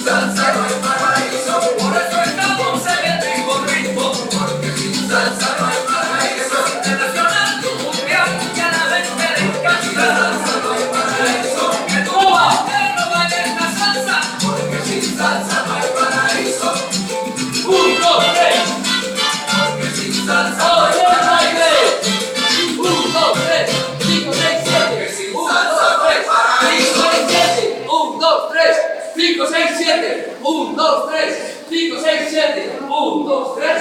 salsa no hay paraíso. Por eso estamos en el ritmo ritmo, porque sin salsa no hay paraíso. Internacional, mundial, y a la gente le encanta. Sin salsa no hay paraíso. Que tu mujer no baile esta salsa, porque sin salsa no hay paraíso. 1, 2, 3. Porque sin salsa no hay paraíso. 1, 2, 3, 5, 6, 7. 1, 2, 3, 5, 6, 7. 1, 2, 3, 5, 6, 7. 1, 2, 3, 5, 6, 7. 1, 2, 3.